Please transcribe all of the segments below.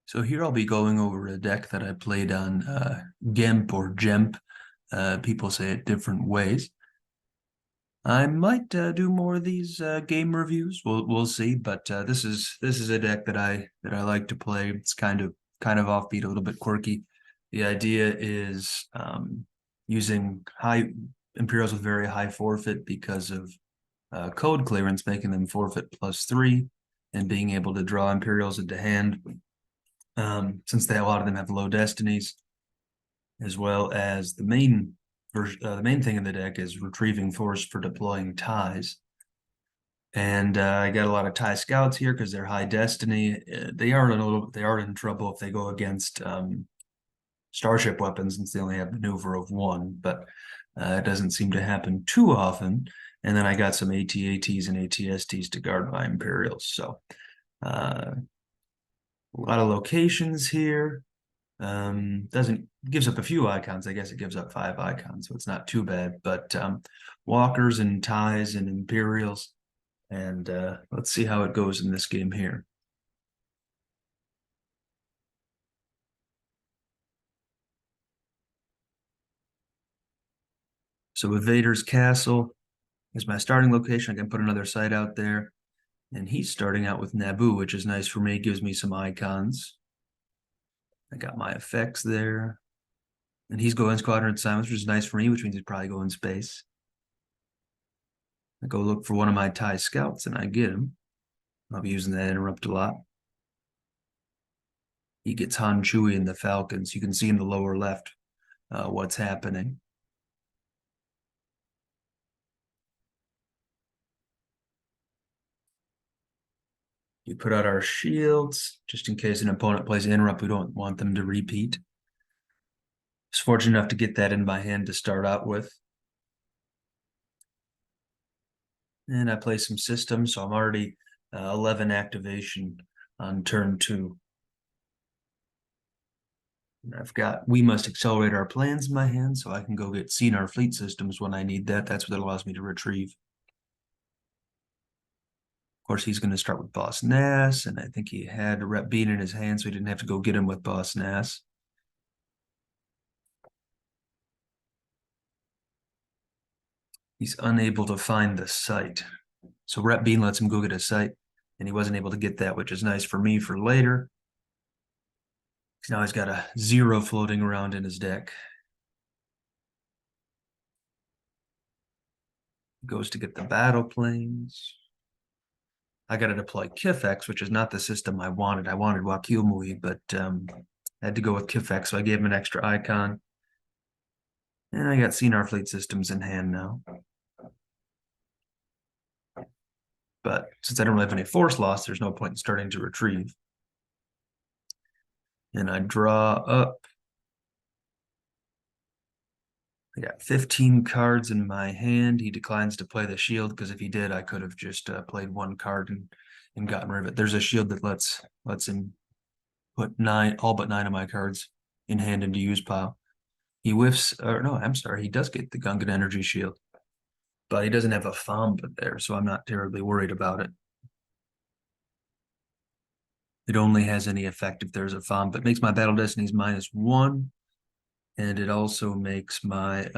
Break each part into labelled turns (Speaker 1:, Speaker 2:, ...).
Speaker 1: So here I'll be going over a deck that I played on GIMP or GEMP. People say it different ways. I might do more of these game reviews. We'll see. But this is a deck that I like to play. It's kind of offbeat, a little bit quirky. The idea is using high Imperials with very high forfeit because of code clearance, making them forfeit +3, and being able to draw Imperials into hand. Since a lot of them have low destinies, as well as the main thing in the deck is retrieving force for deploying ties. And I got a lot of tie scouts here because they're high destiny. They are in trouble if they go against starship weapons, since they only have maneuver of 1, but it doesn't seem to happen too often. And then I got some AT-ATs and AT-STs to guard my Imperials. So a lot of locations here. Gives up a few icons. I guess it gives up 5 icons, so it's not too bad. But walkers and ties and Imperials. And let's see how it goes in this game here. So with Vader's castle is my starting location. I can put another site out there. And he's starting out with Naboo, which is nice for me. It gives me some icons. I got my effects there. And he's going Squadron Silence, which is nice for me, which means he'd probably go in space. I go look for one of my TIE scouts, and I get him. I'll be using that interrupt a lot. He gets Han, Chewie, and the Falcons. You can see in the lower left what's happening. You put out our shields, just in case an opponent plays an interrupt. We don't want them to repeat. I was fortunate enough to get that in my hand to start out with. And I play some systems, so I'm already 11 activation on turn 2. And I've got We Must Accelerate Our Plans in my hand, so I can go get our Fleet Systems when I need that. That's what it allows me to retrieve. Of course, he's going to start with Boss Nass, and I think he had a Rep Bean in his hand, so he didn't have to go get him with Boss Nass. He's unable to find the site. So Rep Bean lets him go get a site, and he wasn't able to get that, which is nice for me for later. Now he's got a 0 floating around in his deck. He goes to get the battle planes. I got to deploy Kifex, which is not the system I wanted. I wanted Wakilmui, but I had to go with Kifex, so I gave him an extra icon. And I got our Fleet Systems in hand now. But since I don't really have any force loss, there's no point in starting to retrieve. And I draw up. I got 15 cards in my hand. He declines to play the shield, because if he did, I could have just played 1 card and gotten rid of it. There's a shield that lets him put all but 9 of my cards in hand into use pile. He whiffs, or no, I'm sorry, he does get the Gungan Energy Shield, but he doesn't have a Fomba there, so I'm not terribly worried about it. It only has any effect if there's a Fomba. It makes my Battle Destinies -1, and it also makes my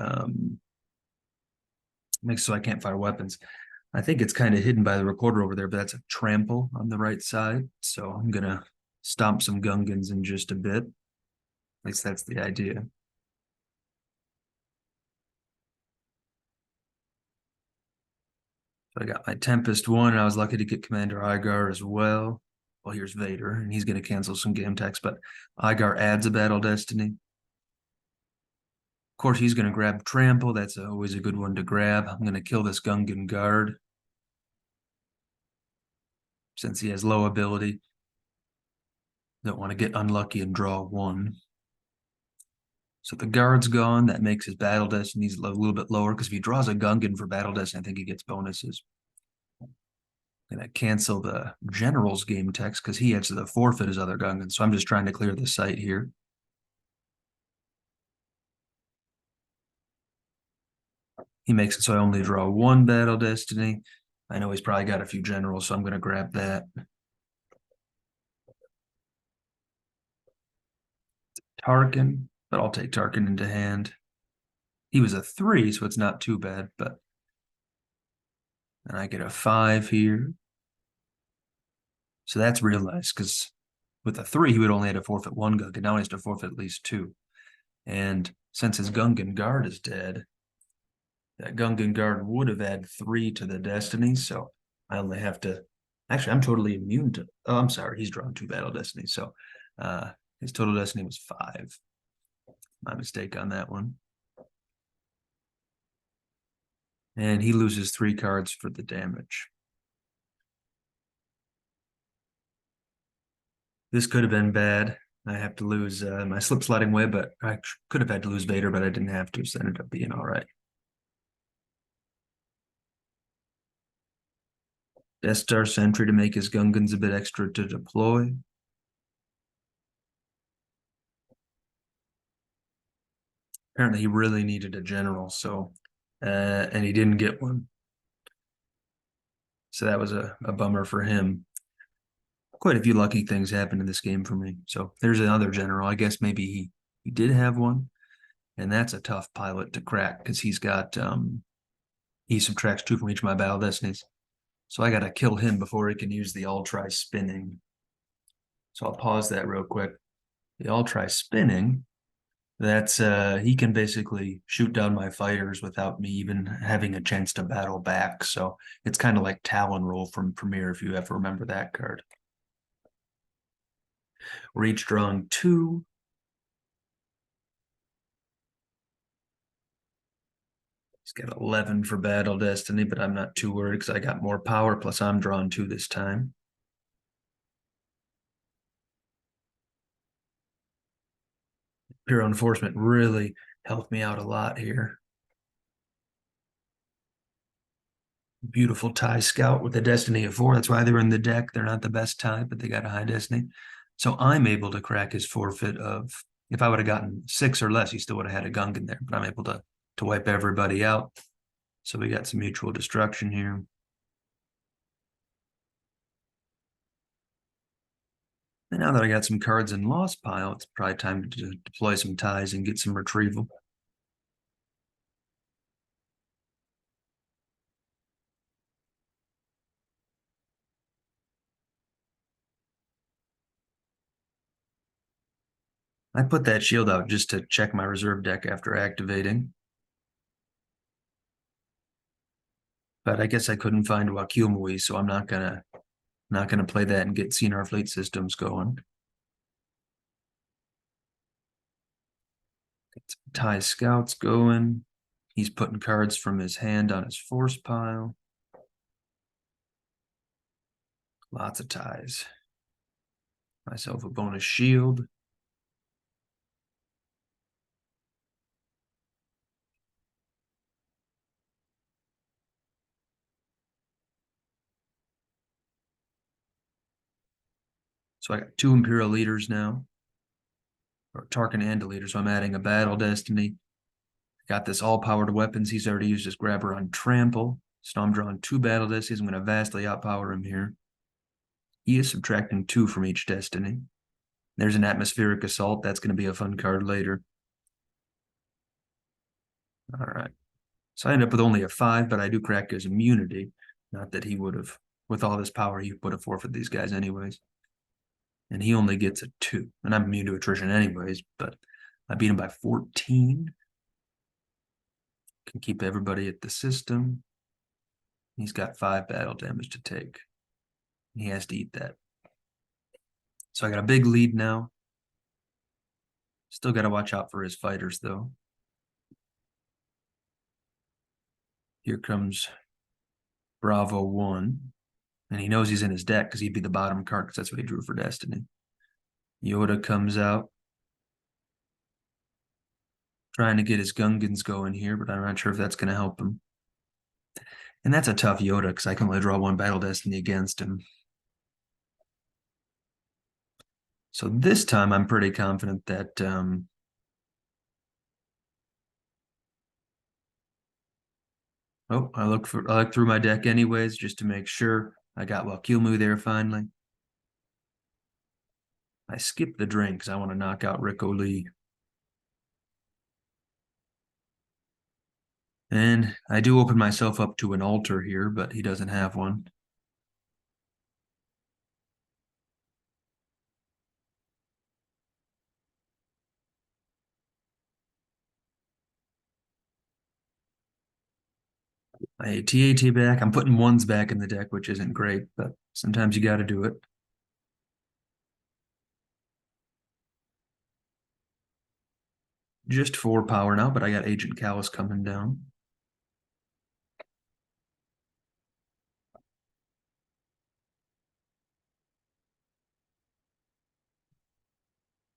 Speaker 1: makes so I can't fire weapons. I think it's kind of hidden by the recorder over there, but that's a trample on the right side. So I'm gonna stomp some Gungans in just a bit. At least that's the idea. So I got my Tempest 1, and I was lucky to get Commander Igar as well. Well, here's Vader, and he's going to cancel some game text, but Igar adds a Battle Destiny. Of course, he's going to grab Trample. That's always a good one to grab. I'm going to kill this Gungan Guard, since he has low ability. Don't want to get unlucky and draw 1. So the Guard's gone. That makes his Battle Destinies a little bit lower, because if he draws a Gungan for Battle Destiny, I think he gets bonuses. I'm going to cancel the General's game text, because he has to forfeit his other Gungan. So I'm just trying to clear the site here. He makes it so I only draw 1 Battle Destiny. I know he's probably got a few generals, so I'm going to grab that. Tarkin, but I'll take Tarkin into hand. He was a 3, so it's not too bad, but and I get a 5 here. So that's real nice because with a 3, he would only have to forfeit 1 Gungan. Now he has to forfeit at least 2. And since his Gungan guard is dead, that Gungan guard would have added 3 to the destiny. So I only have to. Actually, I'm totally immune to. Oh, I'm sorry. He's drawn 2 battle destinies. So his total destiny was 5. My mistake on that one. And he loses 3 cards for the damage. This could have been bad. I have to lose my slip sliding way, but I could have had to lose Vader, but I didn't have to, so it ended up being all right. Death Star Sentry to make his Gungans a bit extra to deploy. Apparently he really needed a general, so and he didn't get one. So that was a bummer for him. Quite a few lucky things happened in this game for me. So there's another general. I guess maybe he did have one. And that's a tough pilot to crack because he's got he subtracts 2 from each of my battle destinies. So I gotta kill him before he can use the all try spinning. So I'll pause that real quick. The all try spinning, that's he can basically shoot down my fighters without me even having a chance to battle back. So it's kind of like Talon Roll from Premiere, if you ever remember that card. We're each drawing 2. He's got 11 for Battle Destiny, but I'm not too worried because I got more power, plus I'm drawing 2 this time. Pure Enforcement really helped me out a lot here. Beautiful tie scout with a destiny of 4. That's why they're in the deck. They're not the best tie, but they got a high destiny. So I'm able to crack his forfeit of, if I would have gotten 6 or less, he still would have had a Gungan there, but I'm able to wipe everybody out. So we got some mutual destruction here. And now that I got some cards in Lost Pile, it's probably time to deploy some ties and get some retrieval. I put that shield out just to check my reserve deck after activating. But I guess I couldn't find Wakilmui, so I'm not gonna play that and get Cinar Fleet systems going. Get some tie scouts going. He's putting cards from his hand on his force pile. Lots of ties. Myself a bonus shield. So I got 2 Imperial leaders now. Or Tarkin and a leader, so I'm adding a battle destiny. Got this all-powered weapons. He's already used his grabber on trample. So I'm drawing 2 battle destinies. I'm going to vastly outpower him here. He is subtracting 2 from each destiny. There's an atmospheric assault. That's going to be a fun card later. All right. So I end up with only a 5, but I do crack his immunity. Not that he would have, with all this power, he would have forfeited these guys anyways. And he only gets a 2. And I'm immune to attrition anyways, but I beat him by 14. Can keep everybody at the system. He's got 5 battle damage to take. He has to eat that. So I got a big lead now. Still got to watch out for his fighters, though. Here comes Bravo 1. And he knows he's in his deck because he'd be the bottom card because that's what he drew for Destiny. Yoda comes out. Trying to get his Gungans going here, but I'm not sure if that's going to help him. And that's a tough Yoda because I can only draw 1 Battle Destiny against him. So this time I'm pretty confident that I look through my deck anyways just to make sure. I got Wakilmu there finally. I skipped the drain because I want to knock out Rick O'Lee. And I do open myself up to an altar here, but he doesn't have one. I TAT back. I'm putting ones back in the deck, which isn't great, but sometimes you got to do it. Just 4 power now, but I got Agent Callus coming down.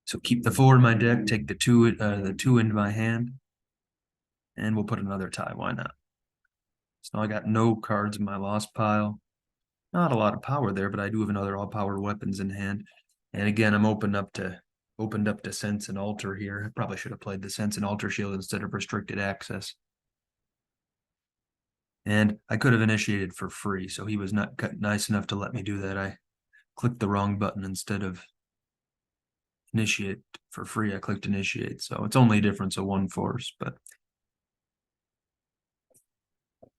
Speaker 1: So keep the 4 in my deck, take the two into my hand, and we'll put another tie. Why not? So I got no cards in my lost pile. Not a lot of power there, but I do have another all-power weapons in hand. And again, I'm opened up to Sense and Alter here. I probably should have played the Sense and Alter Shield instead of Restricted Access. And I could have initiated for free, so he was not nice enough to let me do that. I clicked the wrong button instead of initiate for free. I clicked initiate, so it's only a difference of 1 force, but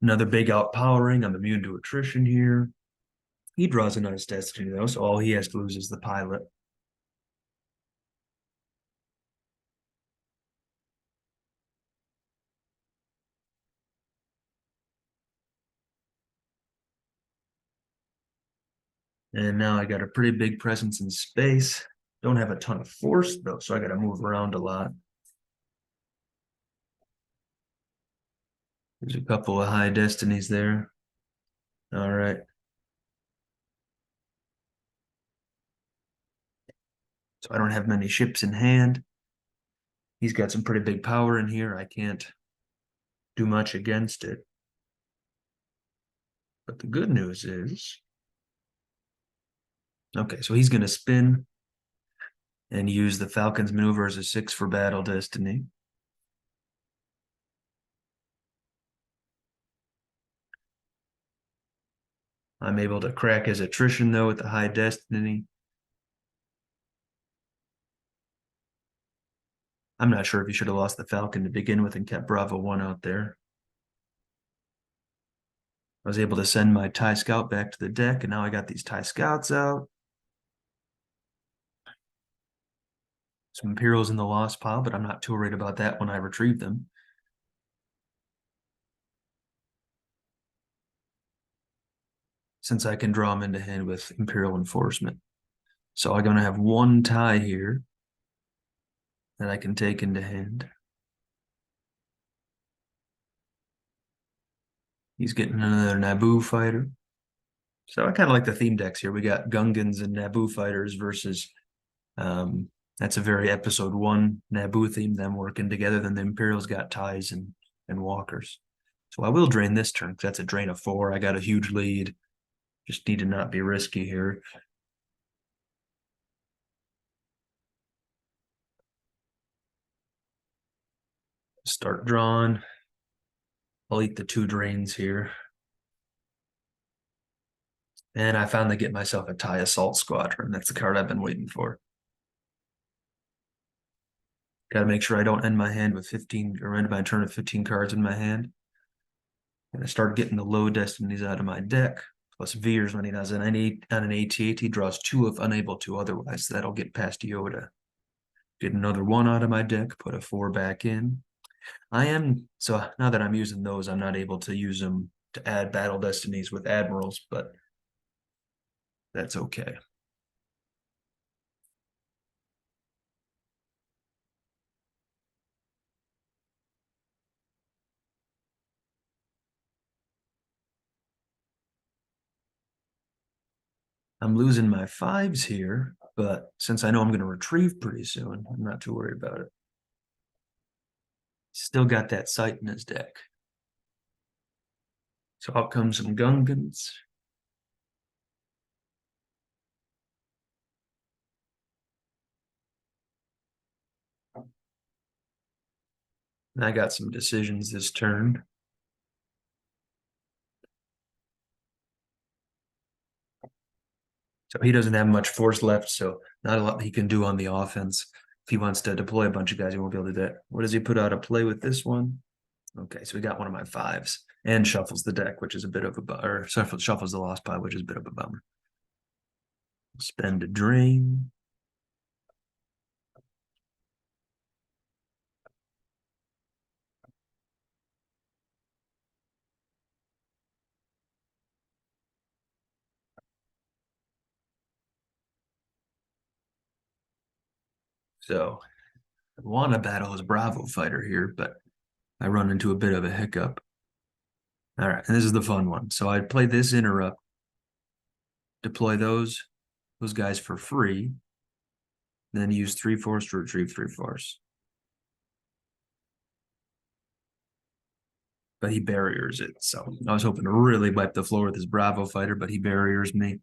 Speaker 1: another big outpowering. I'm immune to attrition here. He draws a nice destiny though, so all he has to lose is the pilot. And now I got a pretty big presence in space. Don't have a ton of force though, so I got to move around a lot. There's a couple of high destinies there. All right. So I don't have many ships in hand. He's got some pretty big power in here. I can't do much against it. But the good news is, okay, so he's going to spin and use the Falcon's maneuver as a 6 for battle destiny. I'm able to crack his attrition though with the high destiny. I'm not sure if he should have lost the Falcon to begin with and kept Bravo 1 out there. I was able to send my TIE Scout back to the deck, and now I got these TIE Scouts out. Some Imperials in the lost pile, but I'm not too worried about that when I retrieve them. Since I can draw them into hand with Imperial Enforcement. So I'm going to have 1 tie here that I can take into hand. He's getting another Naboo fighter. So I kind of like the theme decks here. We got Gungans and Naboo fighters versus that's a very episode 1 Naboo theme, them working together. Then the Imperials got ties and walkers. So I will drain this turn because that's a drain of 4. I got a huge lead. Just need to not be risky here. Start drawing. I'll eat the 2 drains here. And I finally get myself a TIE Assault Squadron. That's the card I've been waiting for. Got to make sure I don't end my hand with 15 or end my turn with 15 cards in my hand. And I start getting the low destinies out of my deck. Plus Veers when he does an on an AT-AT, he draws 2 if unable to otherwise. So that'll get past Yoda. Get another 1 out of my deck, put a 4 back in. So now that I'm using those, I'm not able to use them to add battle destinies with admirals, but that's okay. I'm losing my 5s here, but since I know I'm going to retrieve pretty soon, I'm not too worried about it. Still got that sight in his deck. So out comes some Gungans. And I got some decisions this turn. So he doesn't have much force left, so not a lot he can do on the offense. If he wants to deploy a bunch of guys, he won't be able to do that. What does he put out of play with this one? Okay, so we got one of my fives and shuffles the deck, which is a bit of a or shuffles the lost pile, which is a bit of a bummer. Spend a drain. So I want to battle his Bravo fighter here, but I run into a bit of a hiccup. All right, and this is the fun one. So I'd play this interrupt, deploy those guys for free, then use 3/4 to retrieve 3/4. But he barriers it. So I was hoping to really wipe the floor with his Bravo fighter, but he barriers me.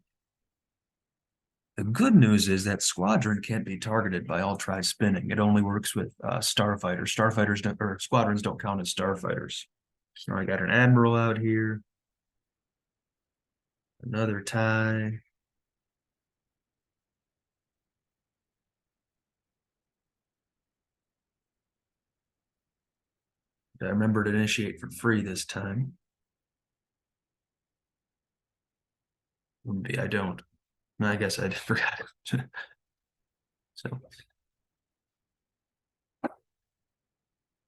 Speaker 1: The good news is that Squadron can't be targeted by all try spinning. It only works with starfighters. Starfighters don't, or squadrons don't count as starfighters. So I got an admiral out here. Another tie. I remember to initiate for free this time. Maybe I don't. I guess I forgot. So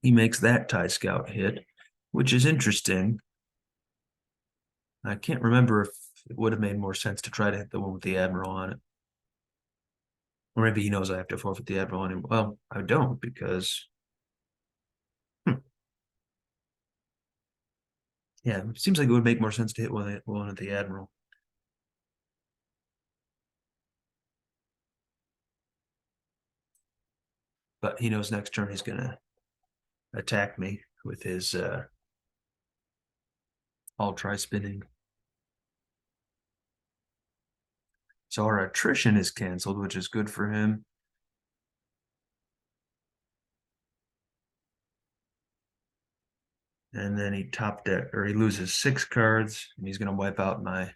Speaker 1: he makes that tie scout hit, which is interesting. I can't remember if it would have made more sense to try to hit the one with the admiral on it. Or maybe he knows I have to forfeit the admiral on him. Well, I don't because yeah, it seems like it would make more sense to hit one at the admiral. But he knows next turn he's gonna attack me with his all try spinning. So our attrition is canceled, which is good for him. And then he top deck, or he loses 6 cards, and he's going to wipe out my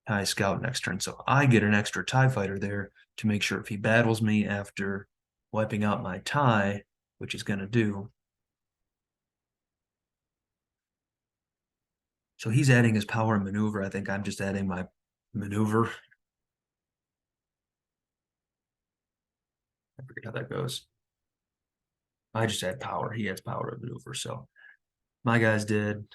Speaker 1: TIE Scout next turn. So I get an extra TIE Fighter there to make sure if he battles me after wiping out my TIE, which he's going to do. So he's adding his power and maneuver. I think I'm just adding my maneuver. I forget how that goes. I just add power. He adds power and maneuver. So my guys did.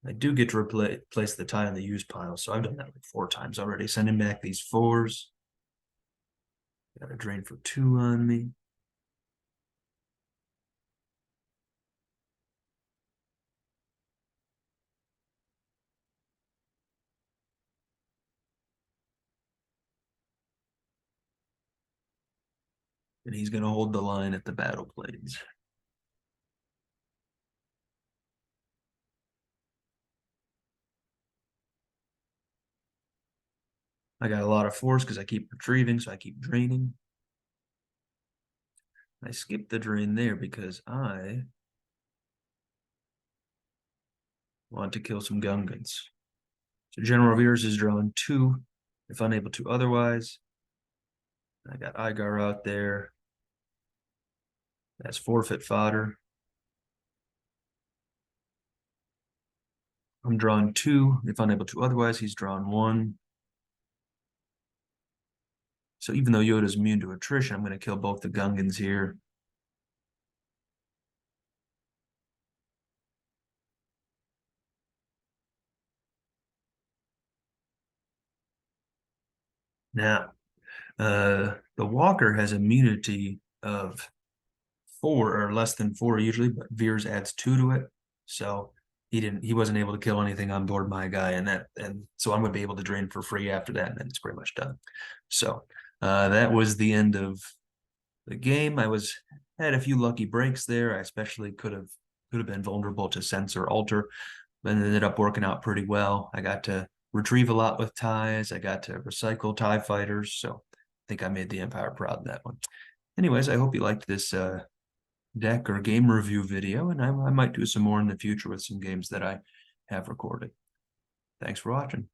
Speaker 1: I do get to replace the tie in the use pile, so I've done that like 4 times already. Sending back these 4s. Got a drain for 2 on me. And he's going to hold the line at the battle planes. I got a lot of force because I keep retrieving, so I keep draining. I skipped the drain there because I want to kill some Gungans. So General Veers is drawing 2, if unable to otherwise. I got Igar out there. That's forfeit fodder. I'm drawing 2, if unable to otherwise. He's drawn 1. So even though Yoda's immune to attrition, I'm going to kill both the Gungans here. Now, the Walker has immunity of 4 or less than 4 usually, but Veers adds 2 to it. So he wasn't able to kill anything on board my guy, and so I'm going to be able to drain for free after that, and then it's pretty much done. So that was the end of the game. Had a few lucky breaks there. I especially could have been vulnerable to sense or alter, but ended up working out pretty well. I got to retrieve a lot with ties. I got to recycle TIE fighters. So I think I made the Empire proud in that one. Anyways, I hope you liked this deck or game review video, and I might do some more in the future with some games that I have recorded. Thanks for watching.